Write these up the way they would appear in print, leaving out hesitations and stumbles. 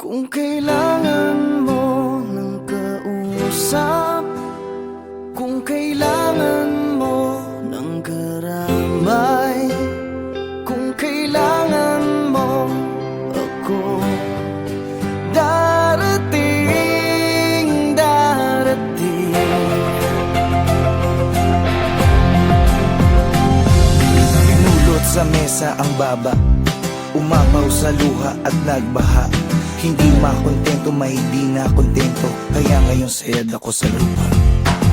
Kung kailangan mo ng kausap, kung kailangan mo ng karamay, kung kailangan mo ako, darating, darating. Pinulot sa mesa ang baba, umapaw sa luha at nagbaha. Hindi makontento, may di na kontento, kaya ngayon sayad ako sa lupa.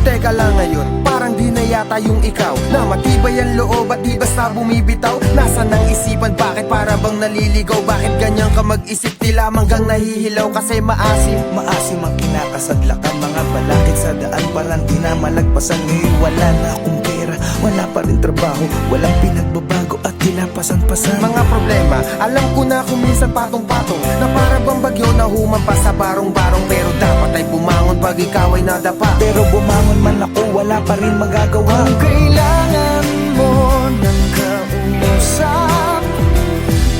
Teka lang ngayon, parang di na yata yung ikaw na matibay ang loob at di basta bumibitaw. Nasaan ang isipan, bakit para bang naliligaw? Bakit ganyan ka mag-isip, di lamang gang nahihilaw? Kasi maasim Maasim ang kinakasadlakan, mga balakid sa daan parang di na malagpasan. Ngayon wala na akong pera, wala pa rin trabaho, walang pinagbabago at tila pasan-pasan. mga problema, alam ko na kung minsan patong-patong, na para bang bagyo na humampas sa barong-barong. Pero dapat ay bumangon pag ikaw ay nadapa. Pero bumangon man ako, wala pa rin magagawa. Kung kailangan mo ng kausap,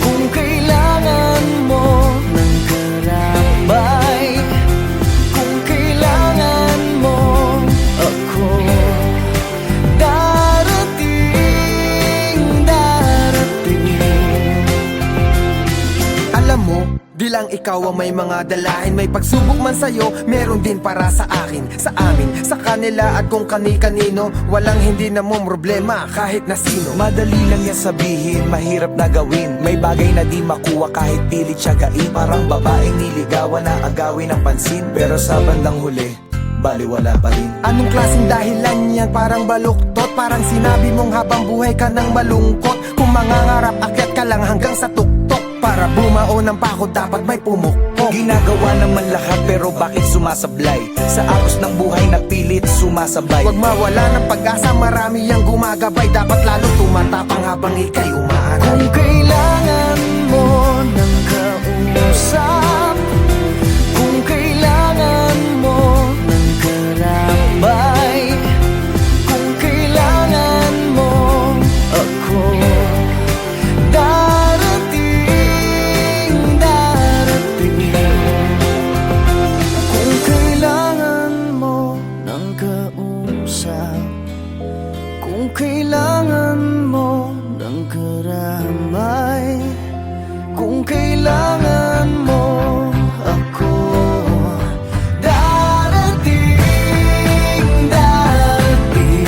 kung kailangan mo ng karamay, kung kailangan mo ako, darating, darating. Alam mo, di lang ikaw ang may mga dalahin. May pagsubok man sa'yo, meron din para sa akin, sa amin, sa kanila at kung kani-kanino. Walang hindi na mo problema kahit na sino. Madali lang yan sabihin, mahirap na gawin. May bagay na di makuha kahit pilit siyagain. Parang babaeng niligawan na agawin ng pansin, pero sa bandang huli, baliwala pa rin. Anong klaseng dahilan yan? Parang baluktot. Parang sinabi mong habang buhay ka nang malungkot. Kung mangangarap, akyat ka lang hanggang sa tuktok. Para bumao ng pako, dapat may pumukpok. Ginagawa naman lahat pero bakit sumasablay? Sa agos ng buhay na pilit sumasabay. Huwag mawala ng pag-asa, marami yang gumagabay. Dapat lalo tumatapang habang ika'y umaaral. Kung kailangan mo ng kausap, kung kailangan mo ng karamay, kung kailangan mo ako, darating, darating. Kung kailangan mo ng kausap, kung kailangan mo ng karamay, kung kailangan mo ako, darating, darating,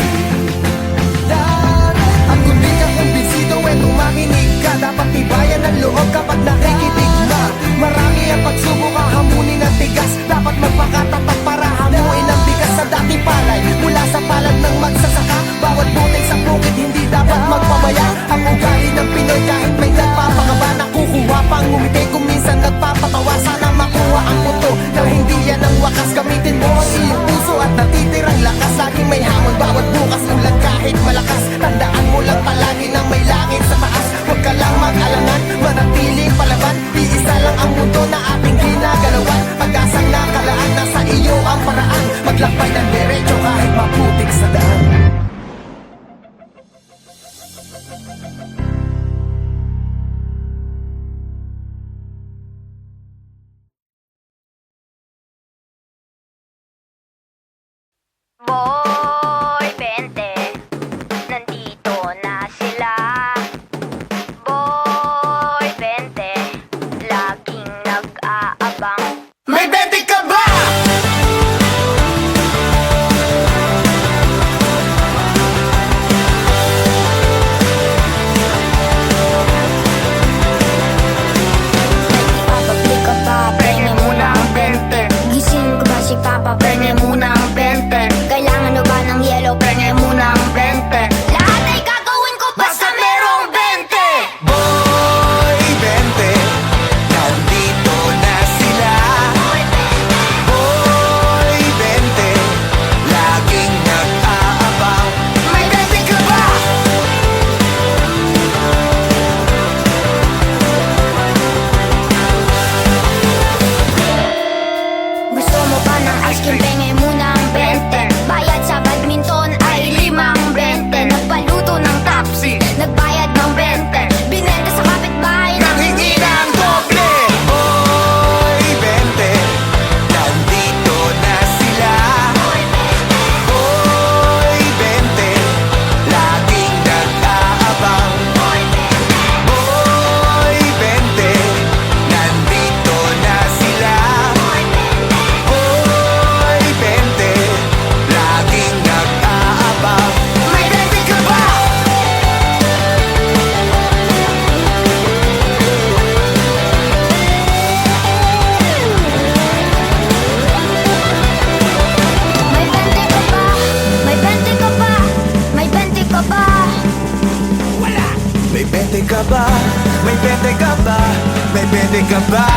darating. At kung di ka kumbinsido, tumakinig ka. Dapat tibayan ang loob kapag nakikinig na. Marami ang pagsubok, hahamunin ang tigas. Dapat magpakatapat para hamuin ang bigas sa dating palay. Mula sa palad ng magsasaka, bawat butil sa bukid hindi dapat magpabaya. Ang ugali ng Pinoy kahit may nagpapakaba, nakukuha pang ngumiti kung minsan nagpapatawa. Sana makuha ang puto na hindi yan ang wakas. Gamitin mo ang iyong puso at natitirang lakas. Laging may hamon bawat bukas, ulan kahit malakas. Tandaan mo lang palagi na may langit sa taas. Huwag ka lang mag-alangan, manatiling palaban. Iisa lang ang mundo na ating ginagalawan. Pag-asang nakalaan, nasa iyo ang paraan. Maglakbay ng diretso kahit maputik sa daan. Boy, 20, nandito na sila. Boy, 20, laging nag-aabang. May 20 ka ba? Papablik ka pa, pengen muna ang 20. Gising ko ba si Papa, pengen muna ang 20. Kailangan ka ba?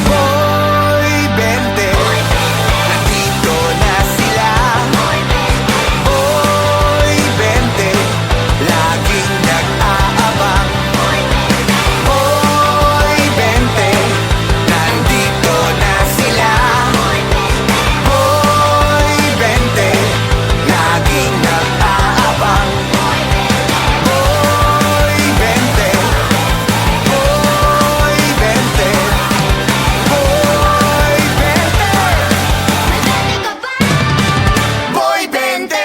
Boy 20, nandito na sila. Boy 20, laging nag-aabang. Boy 20, nandito na sila. Boy 20, laging nag-aabang. Boy 20, Boy 20, Boy 20, Boy 20.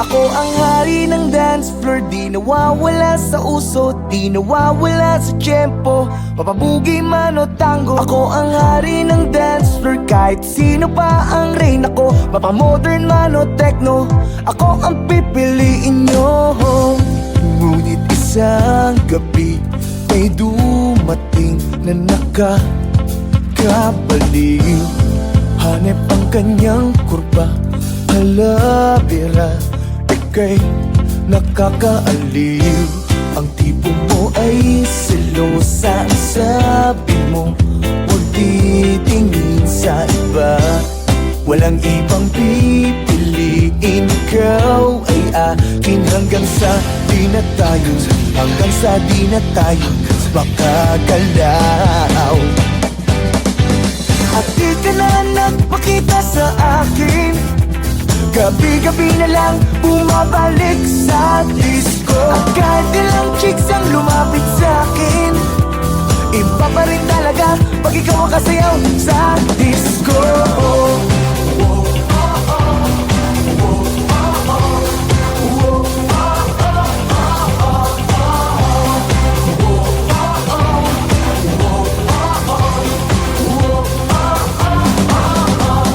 Ako ang hari ng dance floor, di nawawala sa uso, di nawawala sa tiyempo, mapabugi man o tango. Ako ang hari ng dance floor, kahit sino pa ang rain. Ako, mapamodern man o techno, ako ang pipiliin nyo. Ngunit isang gabi may dumating na nakakabaliw. Hanep ang kanyang kurba, halabira, ika'y nakakaaliw. Ang tipo mo ay selosa, ang sabi mo huwag titingin sa iba. Walang ibang pipiliin, ikaw ay akin hanggang sa di na tayo, hanggang sa di na tayo makagalaw. At di ka na nagpakita sa akin, gabi-gabi na lang bumabalik sa disco. At kahit ilang chicks ang lumapit sa akin, iba pa rin talaga pag ikaw ang kasayaw sa disco.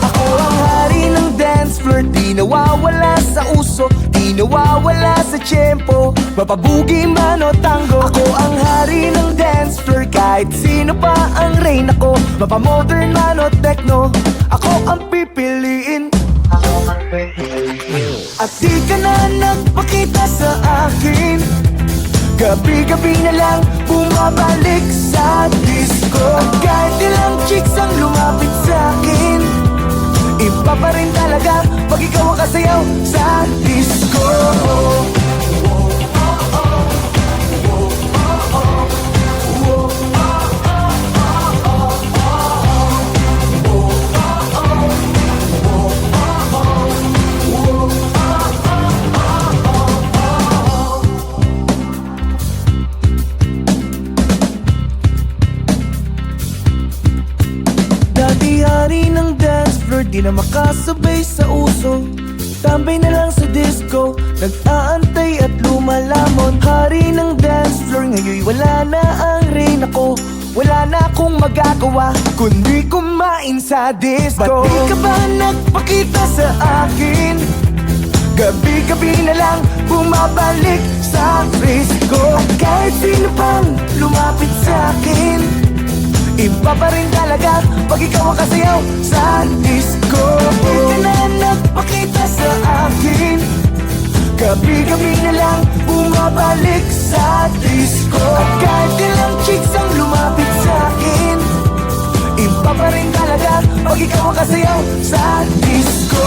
Ako ang hari ng dance floor, di nawawala sa uso, di nawawala sa tiyempo, mapabugi man o tango. Ako ang hari ng dance floor, kahit sino pa ang rain. Ako, mapamodern man o techno, ako ang pipiliin. At di ka na nagpakita sa akin, gabi-gabi na lang bumabalik sa disco. At kahit ilang chicks ang lumapit sa akin, iba pa rin talaga pag ikaw ang kasayaw sa disco. Dati hari ng dance floor, di na makasabay sa uso, tambay na lang sa disco, nag-aantay at lumalamon. Hari ng dance floor, ngayon wala na ang rain. Ako, wala na akong magagawa kundi kumain sa disco. Ba't di ka ba nagpakita sa akin? Gabi-gabi na lang bumabalik sa disco. At kahit sino pang lumapit sa akin, iba pa rin talaga pag ikaw ang kasayaw sa disco. Di ka na nagpakita sa akin, gabi-gabi na lang bumabalik sa disco. At kahit ilang chicks ang lumapit sa akin, iba pa rin talaga pag ikaw ang kasayaw sa disco.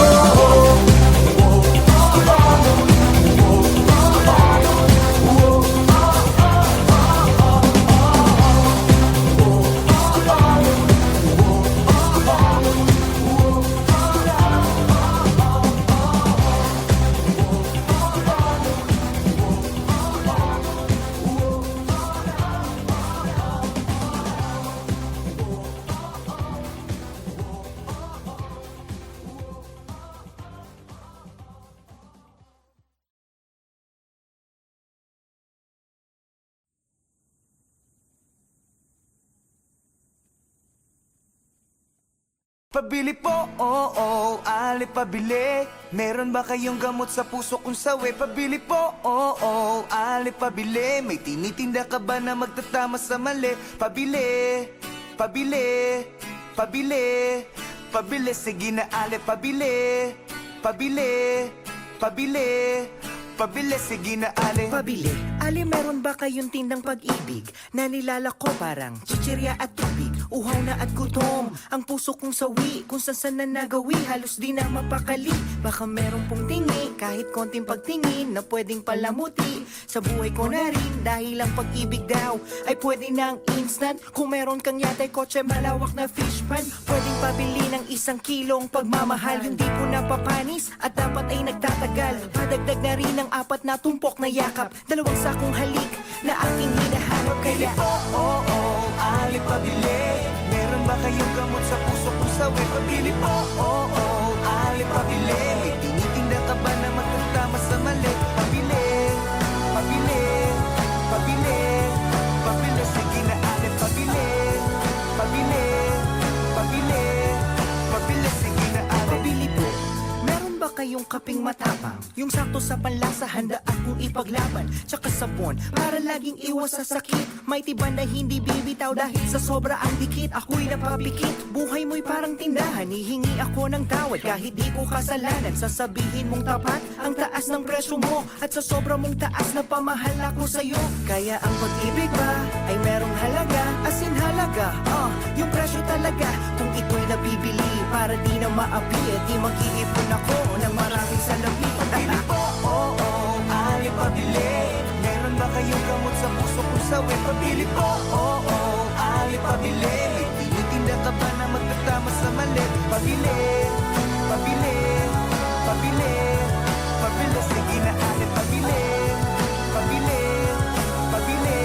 Pabili po, oo, ali pabili. Meron ba kayong gamot sa puso kung sawi? Pabili po, oo, ali pabili. May tinitinda ka ba na magtatama sa mali? Pabili, pabili, pabili, pabili. Sige na ali pabili, pabili, pabili, pabili. Sige na ali. Pabili, ali meron ba kayong tindang pag-ibig na nilalako parang chichirya at tubig? Uhaw na at gutom, ang puso kong sawi, kung saan na nagawi, halos di na mapakali. Baka meron pong tingi, kahit konting pagtingin na pwedeng palamuti sa buhay ko na rin. Dahil ang pag-ibig daw ay pwede ng instant. Kung meron kang yatay kotse, malawak na fish pan, pwedeng pabili ng 1 kilong pagmamahal. Yung di po napapanis at dapat ay nagtatagal. Padagdag na rin ng 4 na tumpok na yakap, 2 sakong halik na aking hinahanap. Kaya Oo, ali pabili. Meron ba kayong gamot sa puso kung sawi? Pabili po, oo, ali pabili. May tinitinda ka ba na magtatama sa mali? Pabili, pabili, pabili, pabili. Sige na ali pabili, pabili, pabili, pabili. Sige na ali. pabili po, meron ba kayong kaping matapang? Yung sakto sa panlasa, handa akong ipaglaban. Tsaka sabon, para laging iwas sa sakit. May tiban na hindi bibitaw dahil sa sobra ang dikit. Ako'y napapikit, buhay mo'y parang tindahan. Hihingi ako ng tawad kahit di ko kasalanan. Sasabihin mong tapat ang taas ng presyo mo, at sa sobra mong taas na pamahal ako sa'yo. Kaya ang pag-ibig ba ay merong halaga, as in halaga, yung presyo talaga. Kung ito'y nabibili para di na maapi, di mag-iipon ako ng maraming salapi. Pabili po, oo, ali pabili. Meron ba kayong gamot sa puso kung sawi? Pabili po, oo, ali pabili. May tinitinda ka ba na magtatama sa mali? Pabili, pabili, pabili, pabili. Sige na ali pabili, pabili, pabili.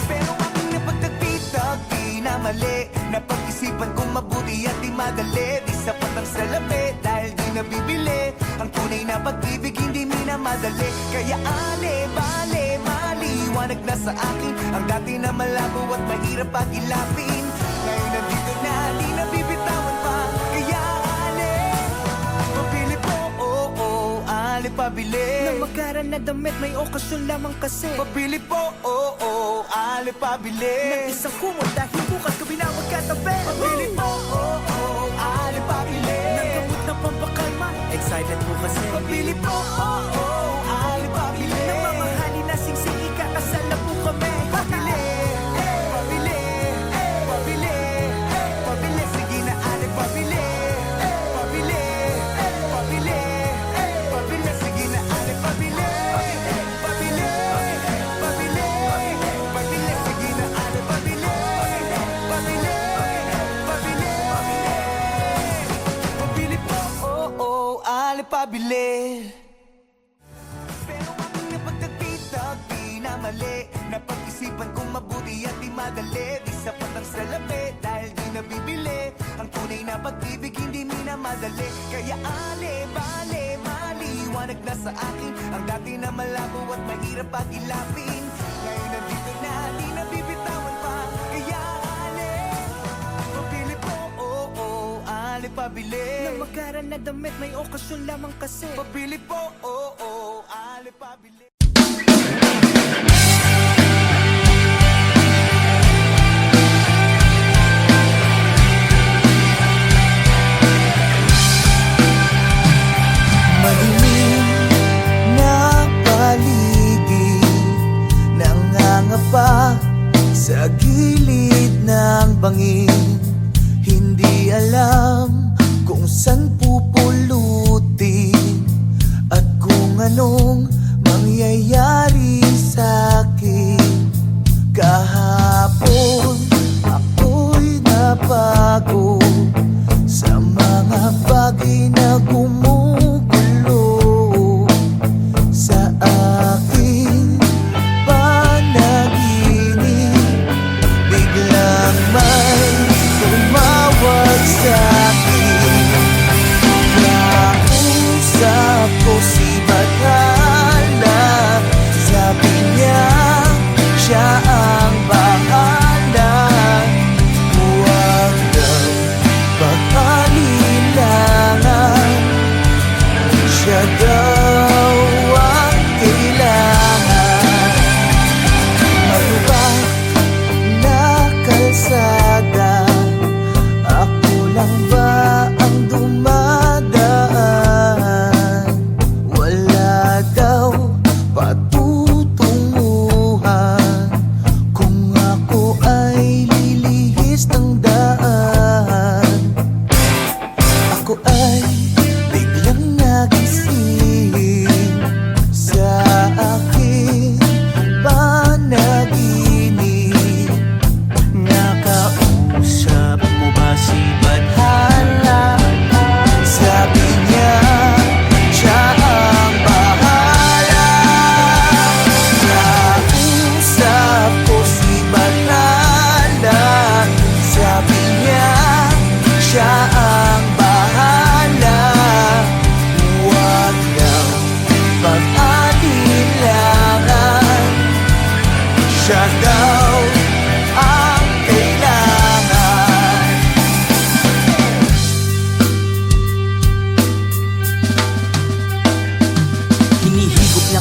Pero aking napagtagpitag, di na mali. Napag-isipan kong mabuti at di madali. Di sapat ang salapi dahil di nabibili. Ang tunay na pag-ibig hindi minamadali. Kaya ale, bale, maliwanag na sa akin ang dati na malabo at mahirap pag-ilapin. Ngayon nandito na, di nabibitawan pa. Kaya ale, pabili po, oo, ale pabili. Na magaran na damit, may okasyon lamang kasi. Pabili po, oo, ale pabili. Ng isang kumot dahil bukas gabi na magkatabi. Pabili po, oo, ale pabili. Ng gamot na pampakalma, excited po kasi. Pabili po, oo, ali pabili. Ng mamahalin na singsing, ikakasal na po kami. Pabili, pabili, pabili, pabili. Sige na ali pabili, pabili, pabili, pabili. Sige na ali pabili, pabili, pabili, pabili. Sige na ali pabili, pabili, pabili, pabili po, oo, ali pabili. Pero aking napagtagpitag, di na mali. Napag-isipan kong mabuti at di madali. Di sapat ang salapi dahil di nabibili. Ang tunay na pag-ibig hindi minamadali. Kaya ale, bale, maliwanag na sa akin ang dati na malabo at mahirap pag-ilapin. Ngayon nandito na, di nabibitawan pa. Kaya ale, pabili po, oo, ale pabili. Ng magaran na damit, may okasyon lamang kasi. Pabili po, oo, ali pabili. Madilim na paligid, nangangapa sa gilid ng bangin. Hindi alam kung saan pupulutin at kung anong mangyayari sa'kin. Kahapon ako'y nabago sa mga bagay na gumugulo sa aking panaginip. Biglang may tumawag sa'kin. Nausap ko si Bathala. Sabi niya siya ang bahala. Huwag daw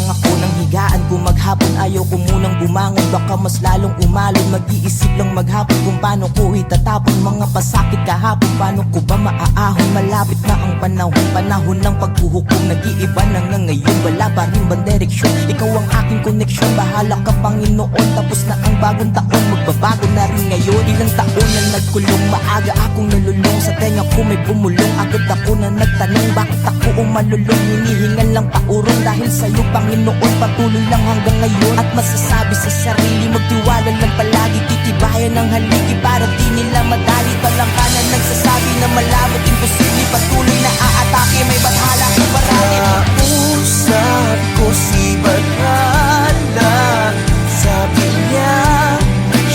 lang ako ng higaan ko maghapon. Ayaw ko munang bumangon, baka mas lalong umalon. Mag-iisip lang maghapon kung paano ko itatapon mga pasakit kahapon. Paano ko ba maaahon? Malapit na ang panahon, panahon ng paghuhukom. Nag-iiba na nga ngayon, wala pa rin bang direksyon? Ikaw ang aking koneksyon, bahala ka Panginoon. Tapos na ang bagong taon, magbabago na rin ngayon. Ilang taon na nagkulong, maaga akong nalulong. Sa tenga ko may bumulong, agad ako na nagtanong bakit ako umalulong. Hinihingan lang paurong dahil sa'yo Panginoon. Patuloy lang hanggang ngayon at masasabi sa sarili, magtiwala lang palagi, titibayan ng haligi para di nila madali. Talangkanan nagsasabi na malabot, imposible, patuloy na aatake, may bathala kung parali. Kausap ko si Bathala, sabi niya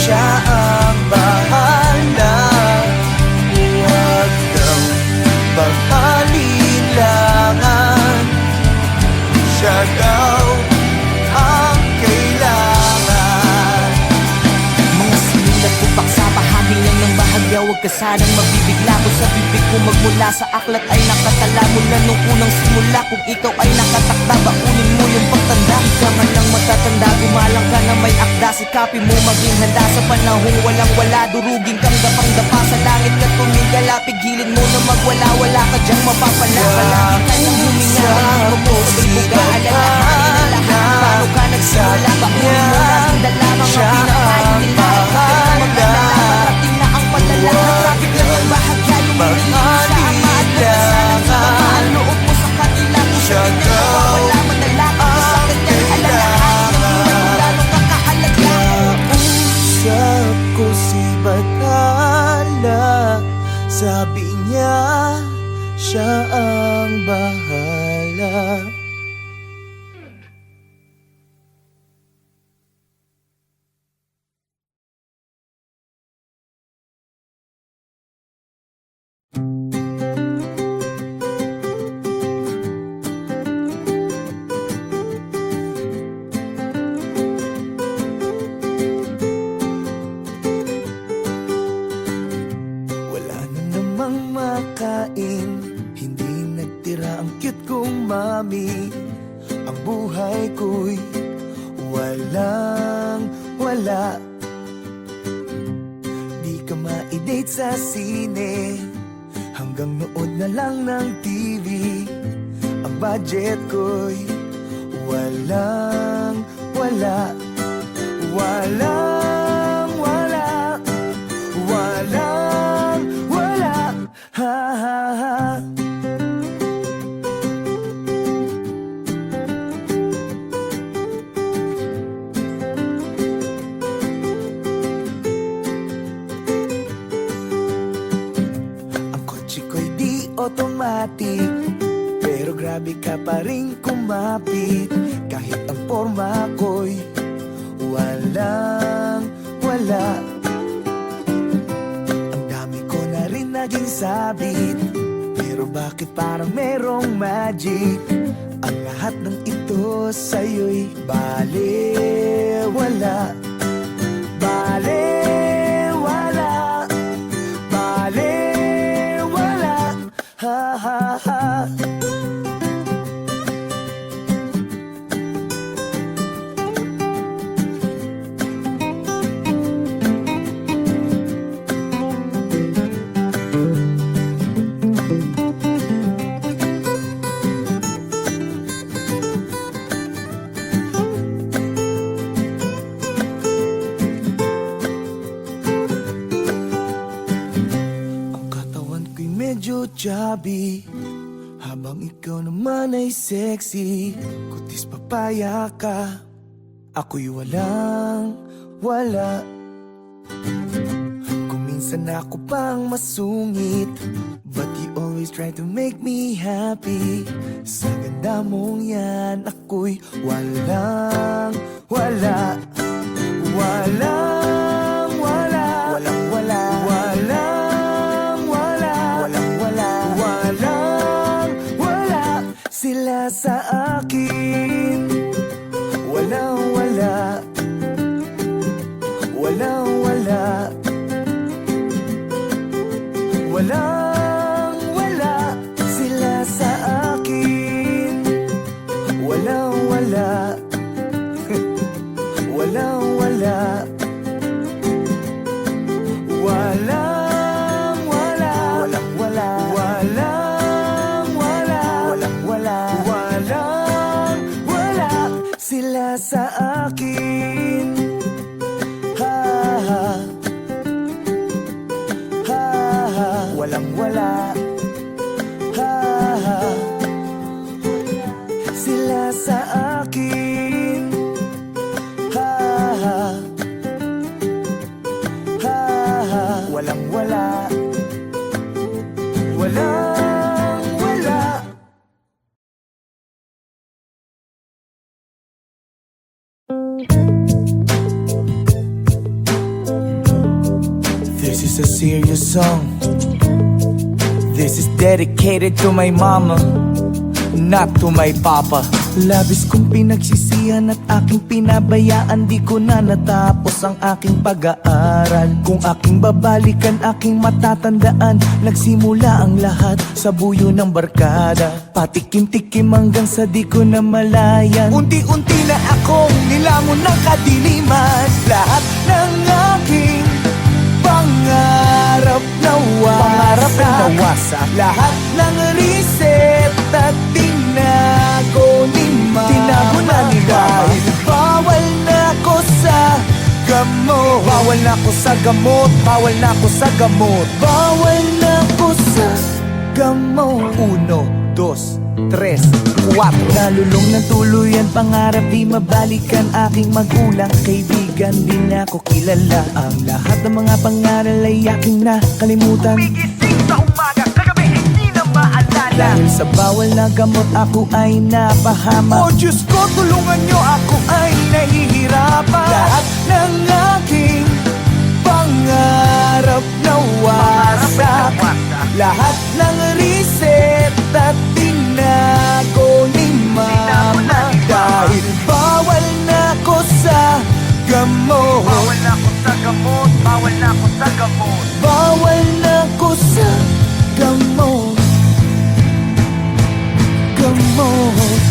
siya ang bahala. Huwag daw pag-alilangan, siya daw ang kailangan. Mga sinulat ko paksa, bahagi lang ng bahagya. Huwag ka sanang mabibigla ko sa bibig ko. Magmula sa aklat ay nakatala mula nung unang simula. Kung ikaw ay nakatakda, baunin mo yung pagtanda. Ikaw man lang matatanda, gumalang ka na may akda. Sikapin mo maging handa sa panahong walang wala. Durugin kang dapang-dapa sa langit ka tumigala. Pigilin mo na magwala-wala ka dyang mapapala. Palagi ka nang huminga, maging mo sabay buga. Alalahanin ang lahat, paano ka nagsimula. Baunin mo natin dala mga pinakain nila. Huwag ka na magdala, parating na ang padala. Natrapit lang ang bahagya, yung hindi sa ama at nagsasalang ang loob mo sa kanila. Siya wala manalakot sa kanyang alalahanin. Ang gano'ng kakahalaga. Kausap ko si Bathala, sabi niya siya ang bahala. Wala na namang makain, hindi nagtira ang cute kong mami. Ang buhay ko'y walang wala. Di ka ma-date sa sine, hanggang nood na lang ng TV. Ang budget ko'y walang wala. Walang wala. Walang wala. Ha ha ha. Ang kotse ko'y di automatic, pero grabe ka pa rin kumapit. Kahit ang forma ko'y walang wala. Ang dami ko na rin naging sabit, pero bakit parang merong magic? Ang lahat ng ito sa'yo'y balewala. Balewala. Balewala. Ha ha ha. Ang katawan ko'y medyo chubby, habang ikaw naman ay sexy. Kutis papaya ka, ako'y walang wala. Kung minsan ako pang masungit, but you always try to make me happy. Sa ganda mong yan, ako'y walang wala. Walang wala. Walang wala. Walang wala. Walang wala. Walang wala. Sila sa akin. Walang wala. Walang wala. Walang wala. Sila sa akin. Walang wala. sila sa akin. Ha ha, ha ha, walang wala. Ha ha, sila sa akin. Ha ha, ha ha, walang wala. Walang wala. This is a serious song. This is dedicated to my mama, not to my papa. Labis kong pinagsisihan at aking pinabayaan, di ko na natapos ang aking pag-aaral. Kung aking babalikan, aking matatandaan, nagsimula ang lahat sa buyo ng barkada. Patikim-tikim hanggang sa di ko na malayan. Unti-unti na akong nilamon ng kadiliman. Lahat ng aking pangarap nawasak. Lahat ng reset at tinago ni mama. Tinago na ni mama. Bawal na ako sa gamot. Bawal na ako sa gamot. Bawal na ako sa gamot. Bawal na ako sa gamot. 1, 2, 3, 4. Nalulong ng tuluyan, pangarap di mabalikan aking magulang. Kaibigan din ako kilala. Ang lahat ng mga pangaral ay aking nakalimutan. Umigising sa umaga, kagabi hindi na maalala. Dahil sa bawal na gamot ako ay napahama. Oh Diyos ko, tulungan nyo, ako ay nahihirapan. Lahat ng aking pangarap nawasak. Lahat ng reset at tinago ni mama. Dahil bawal na ako sa gamot. Bawal na ako sa gamot. Bawal na ako sa gamot. Bawal na ako sa gamot. Gamot.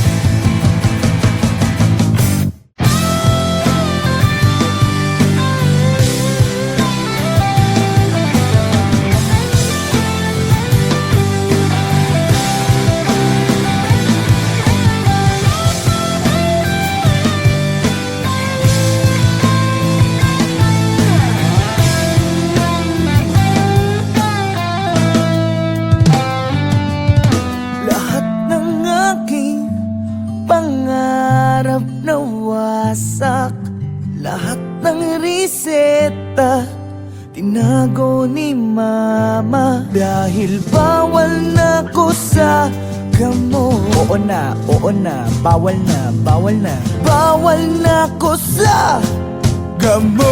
Lahat ng aking pangarap nawasak. Lahat ng reseta tinago ni mama. Dahil bawal na ko sa gamot. Oo na, bawal na, bawal na. Bawal na ko sa gamot.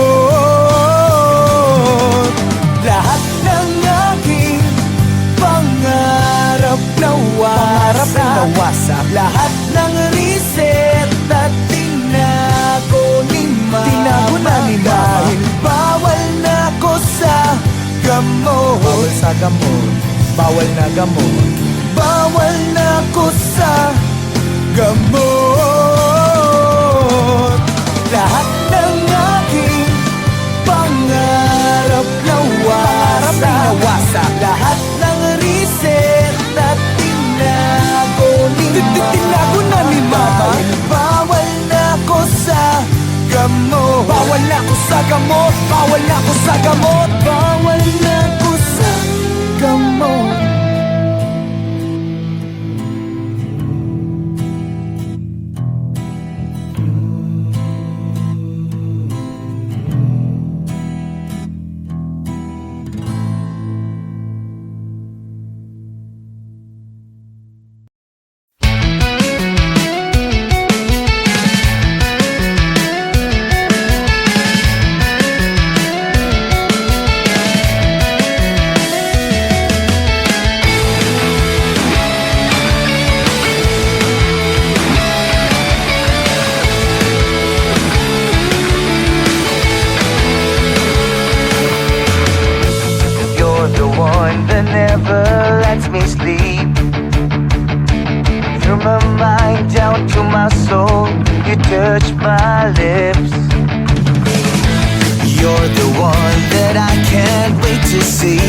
Lahat ng aking pangarap nawasak. Lahat ng reset at tinago ni mama. Tinago na ni mama. Dahil bawal na ko sa gamot. Bawal sa gamot. Bawal na gamot. Bawal na ko sa gamot. Lahat ng aking pangarap nawasak. Lahat ng reset at tinago ni mama. Tinago na ni mama. Bawal na ko sa gamot. Bawal na ko sa gamot. Bawal na ko sa gamot. Bawal na ko sa gamot. touch my lips. You're the one that I can't wait to see.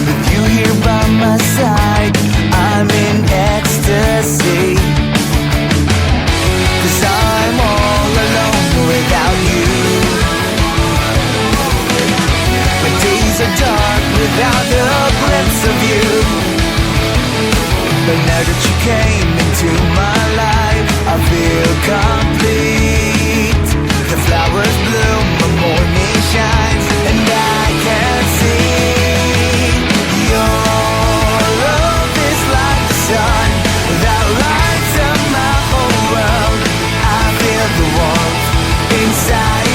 With you here by my side, I'm in ecstasy. But now that you came into my life, I feel complete. The flowers bloom, the morning shines, and I can see your love is like the sun that lights up my whole world. I feel the warmth inside.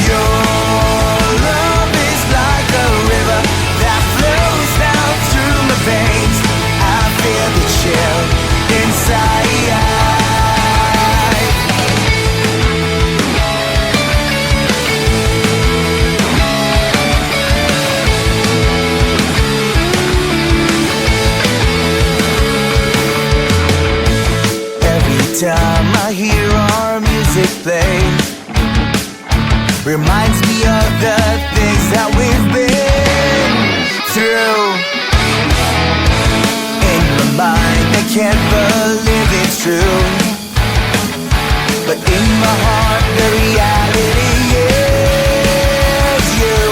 Your love is like a river that flows down through my veins. I feel the chill inside. Every time I hear our music play, reminds me of the things that we've been through. In my mind, I can't believe it's true, but in my heart, the reality is you.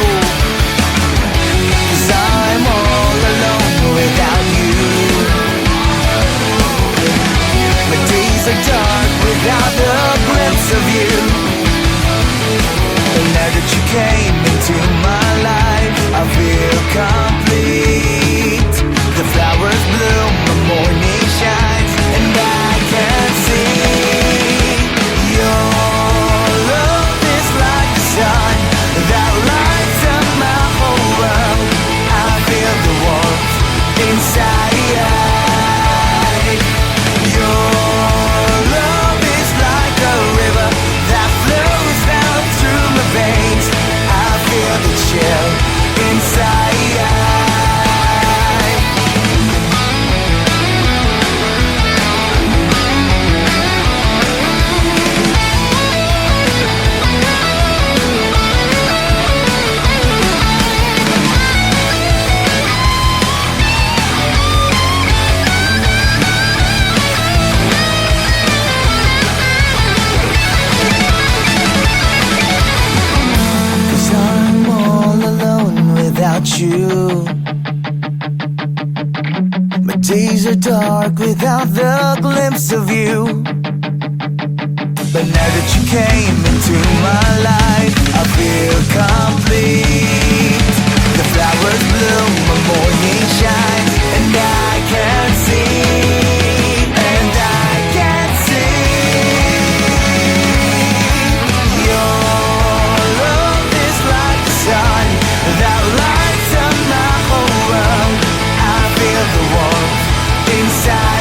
'Cause I'm all alone without you. My days are dark without the glimpse of you. And now that you came into my life, I feel complete. The flowers bloom, the morning shines, and I can see your love is like the sun that lights up my whole world. I feel the warmth inside. Your love is like a river that flows down through my veins. I feel the chill inside. You. My days are dark without the glimpse of you. But now that you came into my life, I feel complete. The flowers bloom, the morning shines, and I can see, and I can see your love is like the sun that lights up my whole world. I feel the warmth inside.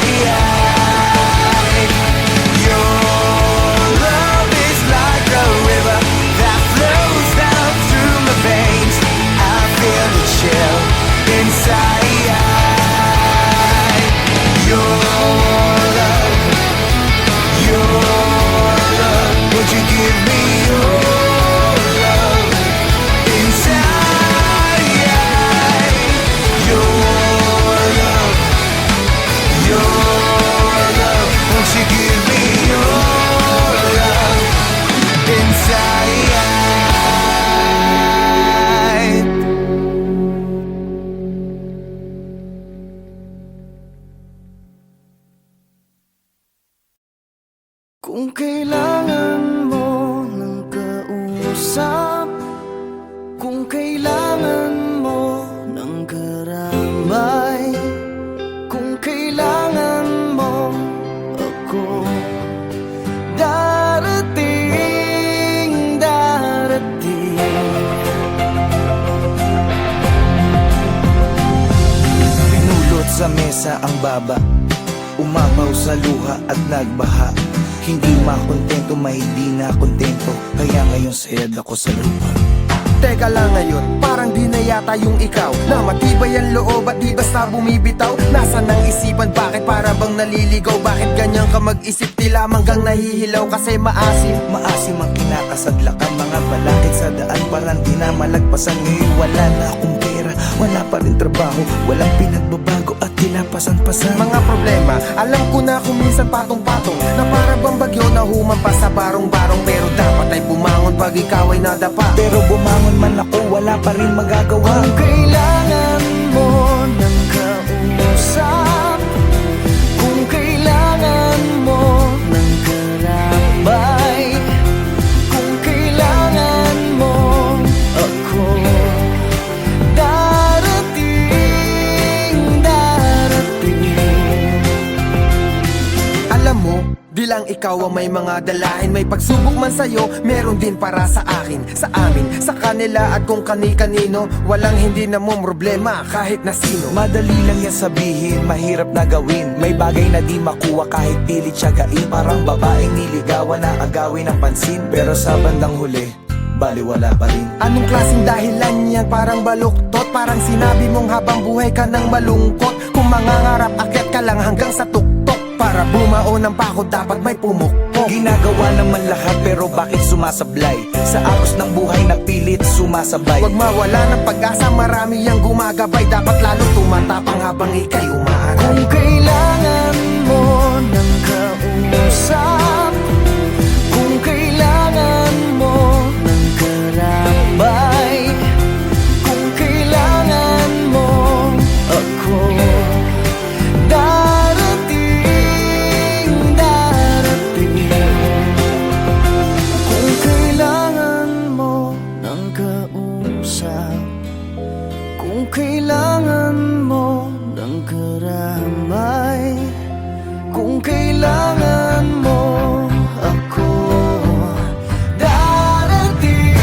Your love is like a river that flows down through my veins. I feel the chill inside. Your love, would you give me your love inside? Your love, won't you give me your love inside? Kung kailangan mo ng kausap, kung kailangan mo ng karamay, kung kailangan mo ako, darating, darating. Pinulot sa mesa ang baba, umapaw sa luha at nagbaha. Hindi makontento, mahindi na kontento, kaya ngayon sayad ako sa lupa. Teka lang ngayon, parang di na yata yung ikaw na matibay ang loob at di basta bumibitaw. Nasaan ang isipan, bakit para bang naliligaw? Bakit ganyan ka mag-isip, tila manggang nahihilaw kasi maasim? Maasim ang kinakasadlakan, mga balakid sa daan, parang di na malagpasan. Ngayon wala na akong pera, wala pa rin trabaho, walang pinagbabago at tila pasan-pasan. Mga problema, alam ko na kung minsan patong-patong, na para bang bagyo na humampas sa barong-barong. Pero dapat ay bumangon pag ikaw ay nadapa. Pero bumangon man ako, wala pa rin magagawa. Kung kailangan mo ng kausap, nag-uusap. Kung kailangan mo ng karambay, kung kailangan mo ako, darating, darating. Alam mo, di lang ikaw ang may mga dalahin. May pagsubok man sa'yo, meron din para sa akin, sa amin, sa kanila at kung kani-kanino. Walang hindi na mo problema kahit na sino. Madali lang yan sabihin, mahirap na gawin. May bagay na di makuha kahit pilit siyagain. Parang babaeng niligawan na agawin ng pansin, pero sa bandang huli, baliwala pa rin. Anong klaseng dahilan yan? Parang baluktot. Parang sinabi mong habang buhay ka nang malungkot. Kung mangangarap, akyat ka lang hanggang sa tuktok. Para bumao ng pako, dapat may pumukpok. Ginagawa naman lahat pero bakit sumasablay? Sa agos ng buhay na pilit sumasabay. Huwag mawala ng pag-asa, marami yang gumagabay. Dapat lalo tumatapang habang ikay umaaral. Kung kailangan mo ng kausap, kung kailangan mo ng karambay, kung kailangan mo ako, darating, darating. Kung kailangan mo ng kausap, kung kailangan mo ng karamay, kung kailangan mo ako, darating,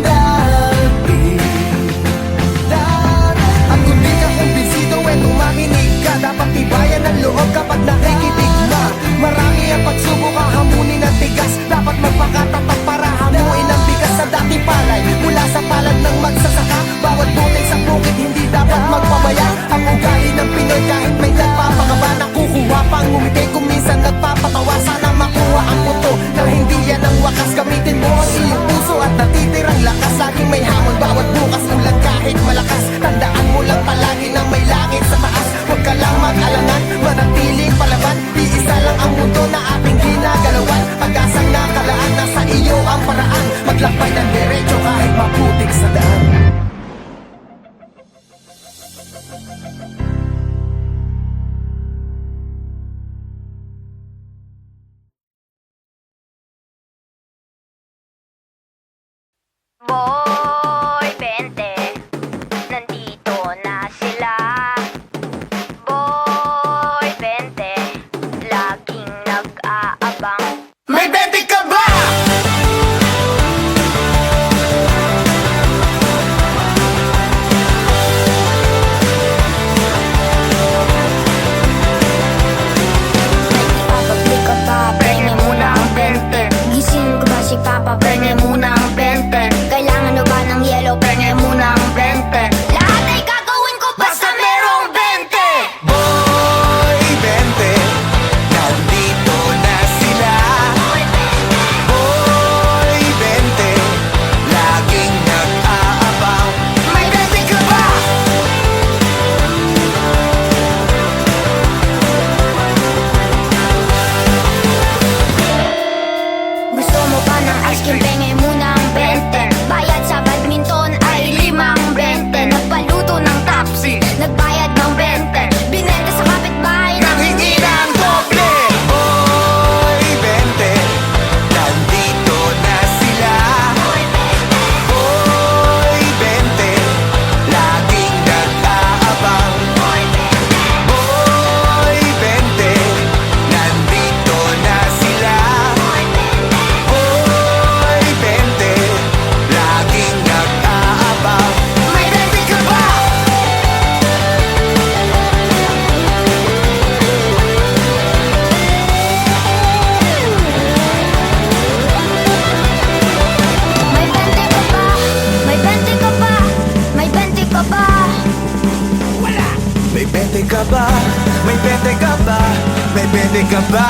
darating, darating. At kung di ka kumbinsido, tumakinig ka. Dapat tibayan ang loob kapag nakikinig na. Marami ang pagsubok, hahamunin ang tigas. Dapat magpakatapat para hamuin ang bigas sa dating palay. Mula sa palad ng magsasaka, bawat butil sa bukid hindi dapat magpabaya. Ang ugali ng Pinoy kahit may nagpapakaba, nakukuha pang ngumiti kung minsan nagpapatawa. Sana makuha ang puto na hindi yan ang wakas. Gamitin mo ang iyong puso at natitirang lakas. Laging may hamon bawat bukas, ulan kahit malakas. Tandaan mo lang palagi na may langit sa taas. Huwag ka lang mag-alangan, manatiling palaban. Iisa lang ang mundo na ating ginagalawan. Pag-asang nakalaan, nasa iyo ang paraan. Maglakbay ng diretso kahit maputik sa daan. Boy Bente, nandito na sila. Boy Bente, laging nag-aabang. May 20 ka ba? Papablik ka pa, penge muna ang 20. Gising ko ba si Papa, penge muna ang 20. Kailangan na ba ng yellow, penge muna ang 20. Lahat ay gagawin ko basta merong 20. Boy Bente, nandito na sila. Boy Bente, laging nag-aabang. May 20 ka ba? Gusto mo pa ng ice cream, penge muna ang 20. Bayad sa badminton ay 5-20. Nagpaluto ng tapsi, nagbayad ng 20. Binenta sa kapitbahay ng hindi na ang doble. Boy Bente, nandito na sila. Boy Bente, laging nag-aabang. Boy Bente, nandito na sila. Boy Bente, laging nag-aabang. May 20 ka ba? May 20 ka ba? May 20 ka ba? May 20 ka ba? May 20 ka ba? May 20 ka ba? May 20 ka ba?